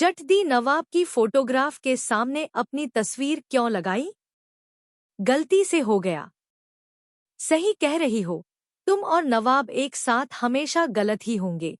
चट दी नवाब की फोटोग्राफ के सामने अपनी तस्वीर क्यों लगाई? गलती से हो गया। सही कह रही हो, तुम और नवाब एक साथ हमेशा गलत ही होंगे।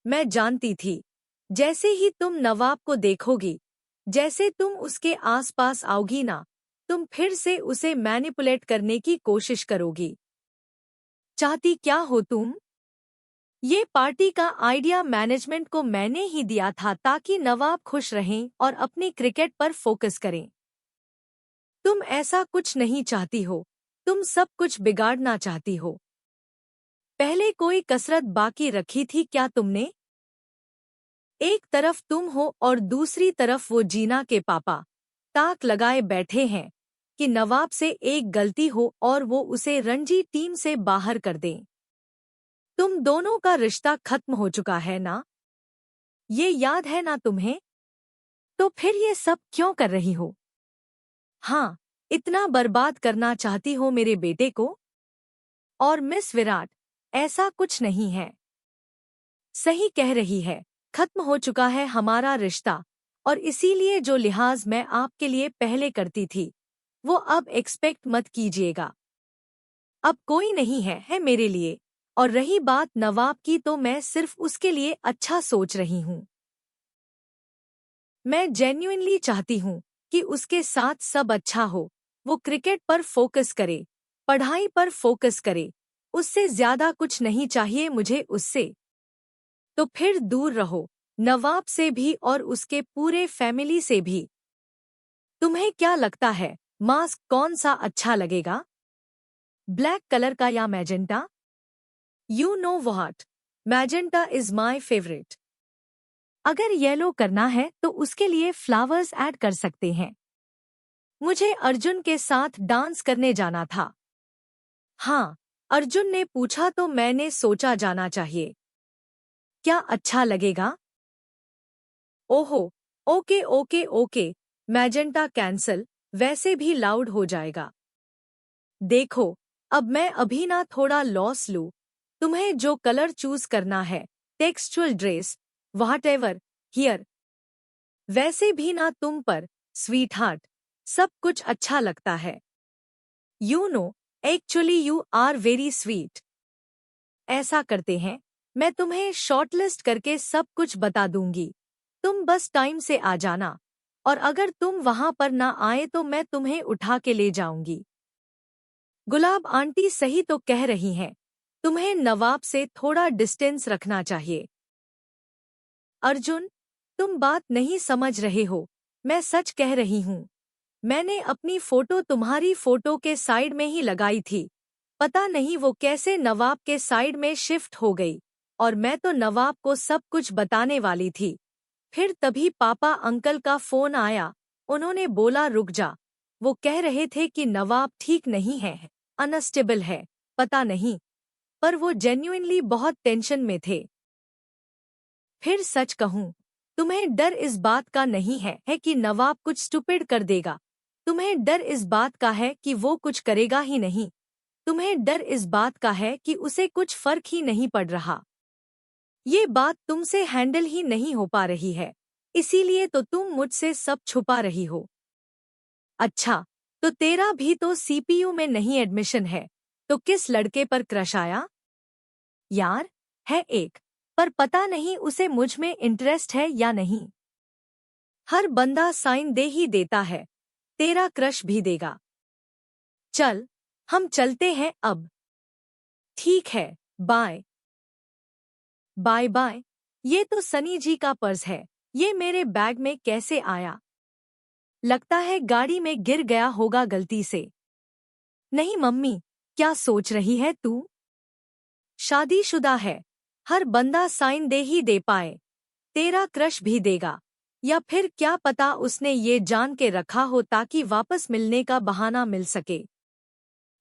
मैं जानती थी, जैसे ही तुम नवाब को देखोगी, जैसे तुम उसके आसपास आओगी ना, तुम फिर से उसे मैनिपुलेट करने की कोशिश करोगी। चाहती क्या हो तुम? ये पार्टी का आइडिया मैनेजमेंट को मैंने ही दिया था ताकि नवाब खुश रहें और अपनी क्रिकेट पर फोकस करें। तुम ऐसा कुछ नहीं चाहती हो, तुम सब कुछ बिगाड़ना चाहती हो। पहले कोई कसरत बाकी रखी थी क्या तुमने? एक तरफ तुम हो और दूसरी तरफ वो जीना के पापा ताक लगाए बैठे हैं कि नवाब से एक गलती हो और वो उसे रणजी टीम से बाहर कर दें। तुम दोनों का रिश्ता खत्म हो चुका है ना? ये याद है ना तुम्हें? तो फिर ये सब क्यों कर रही हो? हाँ, इतना बर्बाद करना चाहती हो मेरे बेटे को? और मिस विराट, ऐसा कुछ नहीं है। सही कह रही है, खत्म हो चुका है हमारा रिश्ता, और इसीलिए जो लिहाज मैं आपके लिए पहले करती थी, वो अब एक्सपेक्ट मत कीजिएगा। अब कोई नहीं है मेरे लिए। और रही बात नवाब की, तो मैं सिर्फ उसके लिए अच्छा सोच रही हूँ। मैं जेन्युइनली चाहती हूँ कि उसके साथ सब अच्छा हो। वो क्रिकेट पर फोकस करे, पढ़ाई पर फोकस करे, उससे ज्यादा कुछ नहीं चाहिए मुझे उससे। तो फिर दूर रहो, नवाब से भी और उसके पूरे फैमिली से भी। तुम्हें क्या लगता है, मास्क कौन सा अच्छा लगेगा? ब्लैक कलर का या magenta? You know what, magenta is my favourite. अगर येलो करना है तो उसके लिए फ्लावर्स ऐड कर सकते हैं। मुझे अर्जुन के साथ डांस करने जाना था। हाँ, अर्जुन ने पूछा तो मैंने सोचा जाना चाहिए। क्या अच्छा लगेगा? ओहो, okay okay okay, magenta cancel, वैसे भी लाउड हो जाएगा। देखो, अब मैं अभी ना थोड़ा लॉस लूँ। तुम्हें जो कलर चूज करना है, टेक्सचुअल ड्रेस, व्हाटएवर, हियर। वैसे भी ना तुम पर, स्वीट हार्ट, सब कुछ अच्छा लगता है। You know, actually you are very sweet. ऐसा करते हैं, मैं तुम्हें शॉर्टलिस्ट करके सब कुछ बता दूंगी। तुम बस टाइम से आ जाना, और अगर तुम वहां पर ना आए तो मैं तुम्हें उठा के ले जाऊंगी। गुलाब आंटी सही तो कह रही हैं, तुम्हें नवाब से थोड़ा डिस्टेंस रखना चाहिए। अर्जुन, तुम बात नहीं समझ रहे हो, मैं सच कह रही हूँ। मैंने अपनी फोटो तुम्हारी फोटो के साइड में ही लगाई थी। पता नहीं वो कैसे नवाब के साइड में शिफ्ट हो गई, और मैं तो नवाब को सब कुछ बताने वाली थी। फिर तभी पापा अंकल का फोन आया। उन्होंने बोला रुक जा, वो कह रहे थे कि नवाब ठीक नहीं है, अनस्टेबल है, पता नहीं, पर वो जेन्युइनली बहुत टेंशन में थे। फिर सच कहूँ, तुम्हें डर इस बात का नहीं है कि नवाब कुछ स्टूपिड कर देगा। तुम्हें डर इस बात का है कि वो कुछ करेगा ही नहीं। तुम्हें डर इस बात का है कि उसे कुछ फर्क ही नहीं पड़ रहा। ये बात तुमसे हैंडल ही नहीं हो पा रही है, इसीलिए तो तुम मुझसे सब छुपा रही हो। अच्छा, तो तेरा भी तो सीपीयू में नहीं एडमिशन है, तो किस लड़के पर क्रश आया? यार, है एक, पर पता नहीं उसे मुझ में इंटरेस्ट है या नहीं। हर बंदा साइन दे ही देता है, तेरा क्रश भी देगा। चल, हम चलते हैं अब। ठीक है, बाय। Bye bye. ये तो सनी जी का पर्स है, ये मेरे बैग में कैसे आया? लगता है गाड़ी में गिर गया होगा गलती से। नहीं मम्मी, क्या सोच रही है तू? शादीशुदा है, हर बंदा साइन दे ही दे पाए, तेरा क्रश भी देगा। या फिर क्या पता उसने ये जान के रखा हो ताकि वापस मिलने का बहाना मिल सके।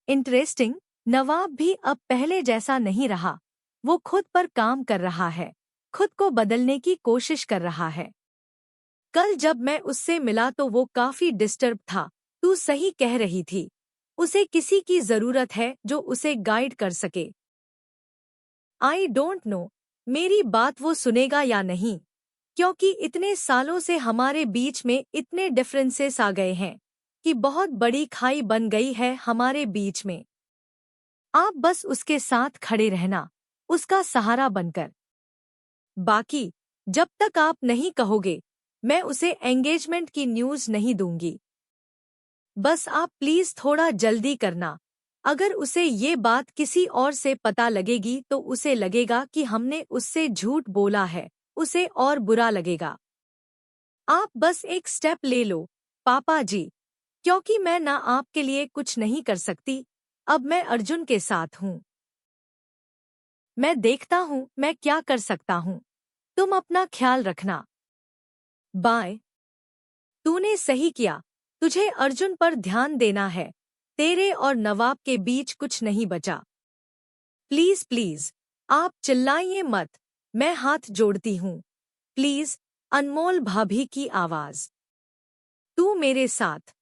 इंटरेस्टिंग, नवाब भी अब पहले जैसा नहीं रहा। वो खुद पर काम कर रहा है, खुद को बदलने की कोशिश कर रहा है। कल जब मैं उससे मिला तो वो काफी डिस्टर्ब था। तू सही कह रही थी, उसे किसी की जरूरत है जो उसे गाइड कर सके। आई डोंट नो, मेरी बात वो सुनेगा या नहीं। क्योंकि इतने सालों से हमारे बीच में इतने डिफरेंसेस आ गए हैं कि बहुत बड़ी खाई बन गई है हमारे बीच में। आप बस उसके साथ खड़े रहना, उसका सहारा बनकर। बाकी जब तक आप नहीं कहोगे, मैं उसे एंगेजमेंट की न्यूज़ नहीं दूंगी। बस आप प्लीज थोड़ा जल्दी करना। अगर उसे ये बात किसी और से पता लगेगी तो उसे लगेगा कि हमने उससे झूठ बोला है, उसे और बुरा लगेगा। आप बस एक स्टेप ले लो, पापा जी, क्योंकि मैं ना आपके लिए कुछ नहीं कर सकती। अब मैं अर्जुन के साथ हूँ। मैं देखता हूँ मैं क्या कर सकता हूँ। तुम अपना ख्याल रखना। बाय। तूने सही किया। तुझे अर्जुन पर ध्यान देना है। तेरे और नवाब के बीच कुछ नहीं बचा। प्लीज प्लीज, आप चिल्लाइए मत। मैं हाथ जोड़ती हूँ। प्लीज। अनमोल भाभी की आवाज। तू मेरे साथ।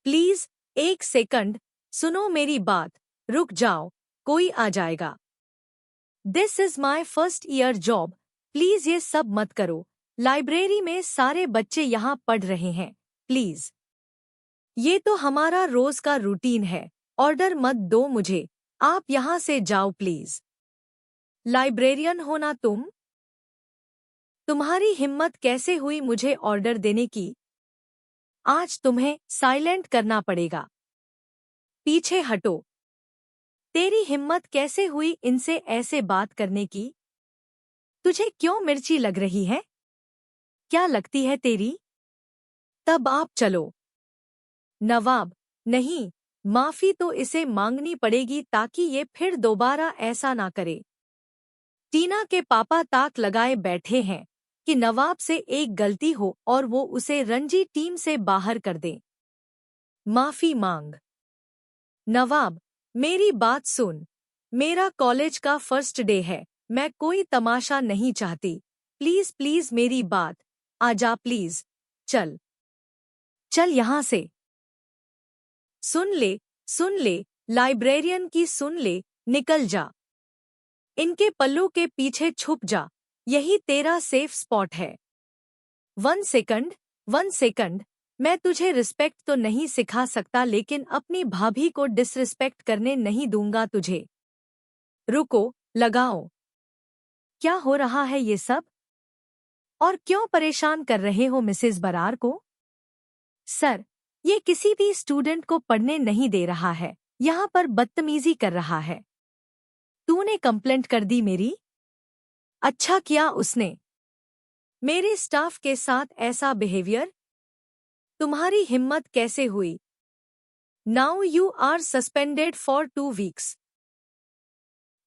प्लीज, एक सेकंड, सुनो मेरी बात। रुक जाओ, कोई आ जाएगा। This is my first year job. Please ये सब मत करो। लाइब्रेरी में सारे बच्चे यहाँ पढ़ रहे हैं। प्लीज। ये तो हमारा रोज का रूटीन है। ऑर्डर मत दो मुझे। आप यहाँ से जाओ प्लीज। लाइब्रेरियन हो ना तुम? तुम्हारी हिम्मत कैसे हुई मुझे ऑर्डर देने की? आज तुम्हें साइलेंट करना पड़ेगा। पीछे हटो। तेरी हिम्मत कैसे हुई इनसे ऐसे बात करने की? तुझे क्यों मिर्ची लग रही है? क्या लगती है तेरी? तब आप चलो। नवाब, नहीं, माफी तो इसे मांगनी पड़ेगी ताकि ये फिर दोबारा ऐसा ना करे। टीना के पापा ताक लगाए बैठे हैं कि नवाब से एक गलती हो और वो उसे रणजी टीम से बाहर कर दे। माफी मांग। नवाब, मेरी बात सुन। मेरा कॉलेज का फर्स्ट डे है। मैं कोई तमाशा नहीं चाहती। प्लीज प्लीज मेरी बात। आजा प्लीज। चल। चल यहाँ से। सुन ले, सुन ले, लाइब्रेरियन की सुन ले, निकल जा। इनके पल्लू के पीछे छुप जा। यही तेरा सेफ स्पॉट है। 1 सेकंड, 1 सेकंड। मैं तुझे रिस्पेक्ट तो नहीं सिखा सकता लेकिन अपनी भाभी को डिसरिस्पेक्ट करने नहीं दूंगा तुझे। रुको, लगाओ। क्या हो रहा है ये सब? और क्यों परेशान कर रहे हो मिसेस बरार को? सर, ये किसी भी स्टूडेंट को पढ़ने नहीं दे रहा है, यहाँ पर बदतमीजी कर रहा है। तूने कंप्लेंट कर दी मेरी? अच्छा किया उसने। मेरे स्टाफ के साथ ऐसा बिहेवियर? तुम्हारी हिम्मत कैसे हुई? Now you are suspended for 2 weeks.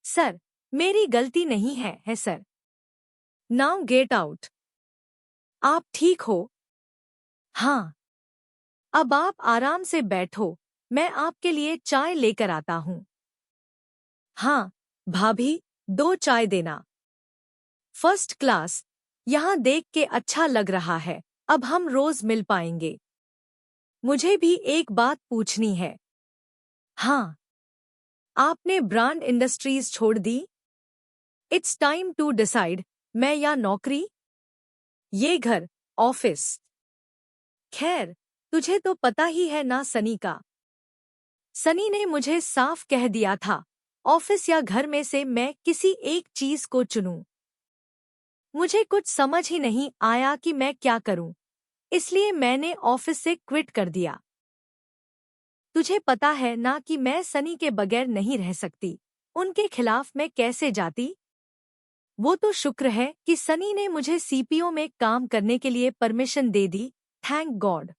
Sir, मेरी गलती नहीं है सर। Now get out. आप ठीक हो? हाँ। अब आप आराम से बैठो, मैं आपके लिए चाय लेकर आता हूँ। हाँ, भाभी, 2 चाय देना। First class. यहाँ देख के अच्छा लग रहा है। अब हम रोज मिल पाएंगे। मुझे भी एक बात पूछनी है। हाँ। आपने ब्रांड इंडस्ट्रीज छोड़ दी? इट्स टाइम टू डिसाइड, मैं या नौकरी, ये घर, ऑफिस। खैर, तुझे तो पता ही है ना सनी का। सनी ने मुझे साफ कह दिया था, ऑफिस या घर में से मैं किसी एक चीज को चुनूं। मुझे कुछ समझ ही नहीं आया कि मैं क्या करूं, इसलिए मैंने ऑफिस से क्विट कर दिया। तुझे पता है ना कि मैं सनी के बगैर नहीं रह सकती। उनके खिलाफ मैं कैसे जाती? वो तो शुक्र है कि सनी ने मुझे सीपीओ में काम करने के लिए परमिशन दे दी, थैंक गॉड।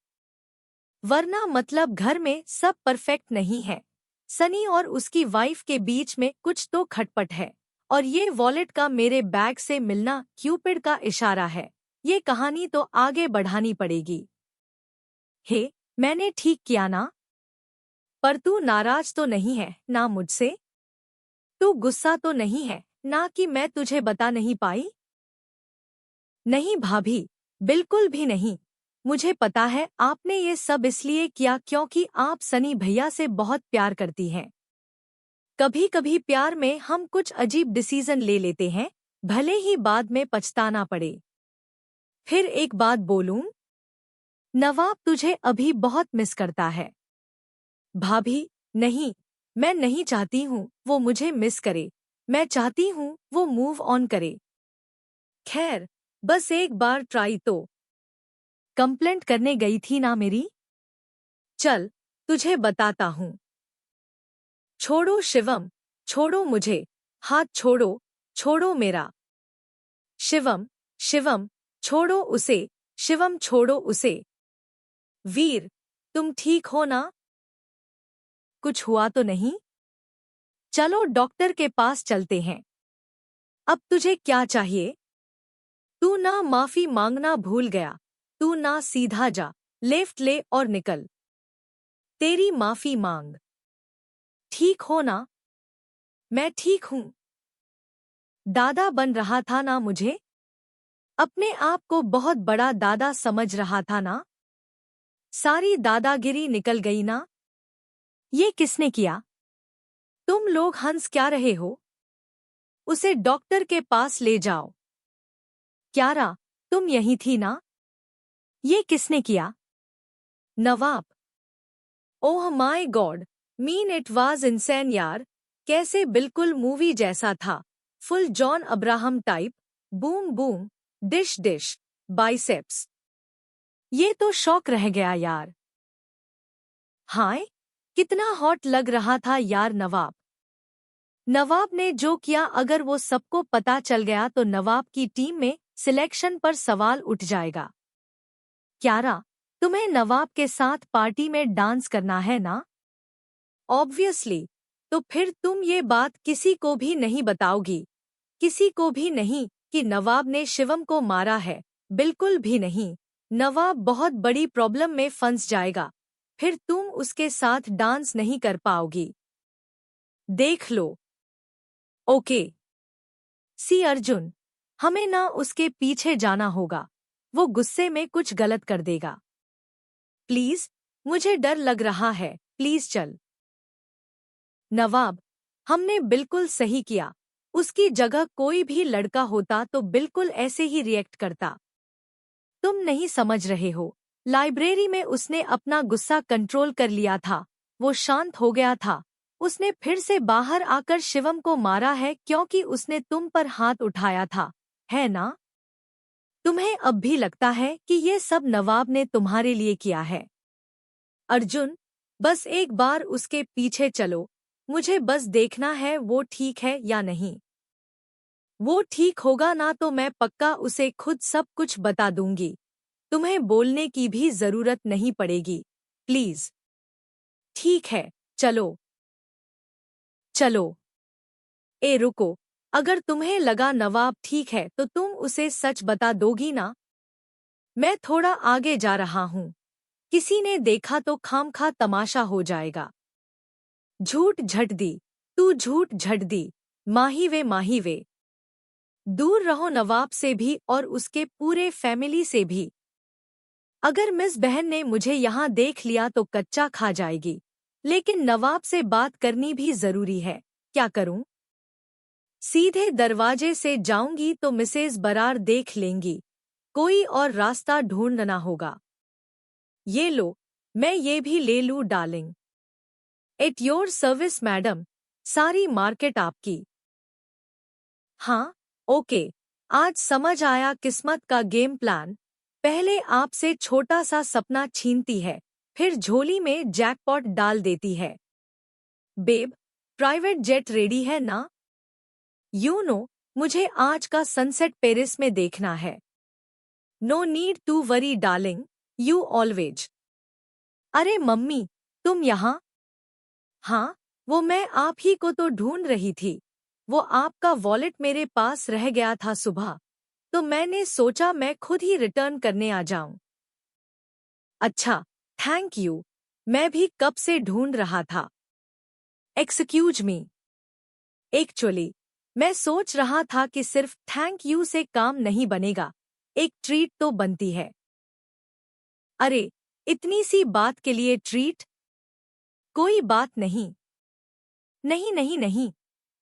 वरना मतलब घर में सब परफेक्ट नहीं है। सनी और उसकी वाइफ के बीच में कुछ तो खटपट है। और ये वॉलेट का मेरे बैग से मिलना क्यूपिड का इशारा है। ये कहानी तो आगे बढ़ानी पड़ेगी। हे, मैंने ठीक किया ना? पर तू नाराज तो नहीं है ना मुझसे? तू गुस्सा तो नहीं है ना कि मैं तुझे बता नहीं पाई? नहीं भाभी, बिल्कुल भी नहीं। मुझे पता है आपने ये सब इसलिए किया क्योंकि आप सनी भैया से बहुत प्यार करती हैं। कभी कभी प्यार में हम कुछ अजीब डिसीजन ले लेते हैं, भले ही बाद में पछताना पड़े। फिर एक बात बोलूं? नवाब तुझे अभी बहुत मिस करता है। भाभी, नहीं, मैं नहीं चाहती हूँ वो मुझे मिस करे। मैं चाहती हूँ वो मूव ऑन करे। खैर, बस एक बार ट्राई तो। कंप्लेंट करने गई थी ना मेरी? चल, तुझे बताता हूँ। छोड़ो शिवम, छोड़ो मुझे, हाथ छोड़ो, छोड़ो मेरा। शिवम, शिवम, छोड़ो उसे, शिवम छोड़ो उसे। वीर, तुम ठीक हो ना? कुछ हुआ तो नहीं? चलो डॉक्टर के पास चलते हैं। अब तुझे क्या चाहिए? तू ना माफी मांगना भूल गया। तू ना सीधा जा, लेफ्ट ले और निकल। तेरी माफी मांग। ठीक हो ना? मैं ठीक हूँ। दादा बन रहा था ना मुझे? अपने आप को बहुत बड़ा दादा समझ रहा था ना? सारी दादागिरी निकल गई ना? ये किसने किया? तुम लोग हंस क्या रहे हो? उसे डॉक्टर के पास ले जाओ। क्यारा, तुम यहीं थी ना? ये किसने किया? Nawab. Oh my God, mean it was insane यार। कैसे बिल्कुल मूवी जैसा था। Full John Abraham type. Boom boom, dish dish, biceps. ये तो शौक रह गया यार। हाय, कितना हॉट लग रहा था यार नवाब। नवाब ने जो किया अगर वो सबको पता चल गया तो नवाब की टीम में सिलेक्शन पर सवाल उठ जाएगा। क्यारा, तुम्हें नवाब के साथ पार्टी में डांस करना है ना? ऑब्वियसली। तो फिर तुम ये बात किसी को भी नहीं बताओगी? किसी को भी नहीं कि नवाब ने शिवम को मारा है? बिल्कुल भी नहीं। नवाब बहुत बड़ी प्रॉब्लम में फंस जाएगा। फिर तुम उसके साथ डांस नहीं कर पाओगी। देख लो। ओके। सी अर्जुन, हमें ना उसके पीछे जाना होगा। वो गुस्से में कुछ गलत कर देगा। प्लीज, मुझे डर लग रहा है, प्लीज चल। नवाब, हमने बिल्कुल सही किया। उसकी जगह कोई भी लड़का होता तो बिल्कुल ऐसे ही रिएक्ट करता। तुम नहीं समझ रहे हो। लाइब्रेरी में उसने अपना गुस्सा कंट्रोल कर लिया था। वो शांत हो गया था। उसने फिर से बाहर आकर शिवम को मारा है क्योंकि उसने तुम पर हाथ उठाया था, है ना? तुम्हें अब भी लगता है कि ये सब नवाब ने तुम्हारे लिए किया है? अर्जुन, बस एक बार उसके पीछे चलो। मुझे बस देखना है वो ठीक है या नहीं। वो ठीक होगा ना तो मैं पक्का उसे खुद सब कुछ बता दूंगी। तुम्हें बोलने की भी जरूरत नहीं पड़ेगी। प्लीज। ठीक है, चलो। चलो। ए रुको, अगर तुम्हें लगा नवाब ठीक है तो तुम उसे सच बता दोगी ना? मैं थोड़ा आगे जा रहा हूँ। किसी ने देखा तो खामखा तमाशा हो जाएगा। झूठ झट दी। तू झूठ झट दी। माही वे। दूर रहो नवाब से भी और उसके पूरे फैमिली से भी। अगर मिस बहन ने मुझे यहाँ देख लिया तो कच्चा खा जाएगी। लेकिन नवाब से बात करनी भी जरूरी है। क्या करूं? सीधे दरवाजे से जाऊंगी तो मिसेज बरार देख लेंगी। कोई और रास्ता ढूंढना होगा। ये लो, मैं ये भी ले लूं darling. At your service madam. सारी मार्केट आपकी। हाँ, ओके। आज समझ आया किस्मत का गेम प्लान। पहले आपसे छोटा सा सपना छीनती है, फिर झोली में जैकपॉट डाल देती है। बेब, प्राइवेट जेट रेडी है ना? यू नो, मुझे आज का सनसेट पेरिस में देखना है। No need to worry darling, you always. अरे मम्मी, तुम यहाँ? हाँ, वो मैं आप ही को तो ढूंढ रही थी। वो आपका वॉलेट मेरे पास रह गया था सुबह, तो मैंने सोचा मैं खुद ही रिटर्न करने आ जाऊं। अच्छा, थैंक यू। मैं भी कब से ढूंढ रहा था। Excuse me. एक्चुअली, मैं सोच रहा था कि सिर्फ थैंक यू से काम नहीं बनेगा। एक ट्रीट तो बनती है। अरे, इतनी सी बात के लिए ट्रीट? कोई बात नहीं। नहीं नहीं नहीं,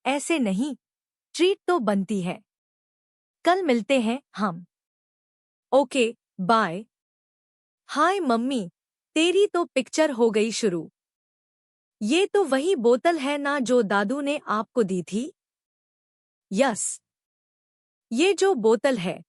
ऐसे नहीं। ट्रीट तो बनती है। कल मिलते हैं हम। Okay, bye. हाय मम्मी, तेरी तो पिक्चर हो गई शुरू। ये तो वही बोतल है ना जो दादू ने आपको दी थी? यस, ये जो बोतल है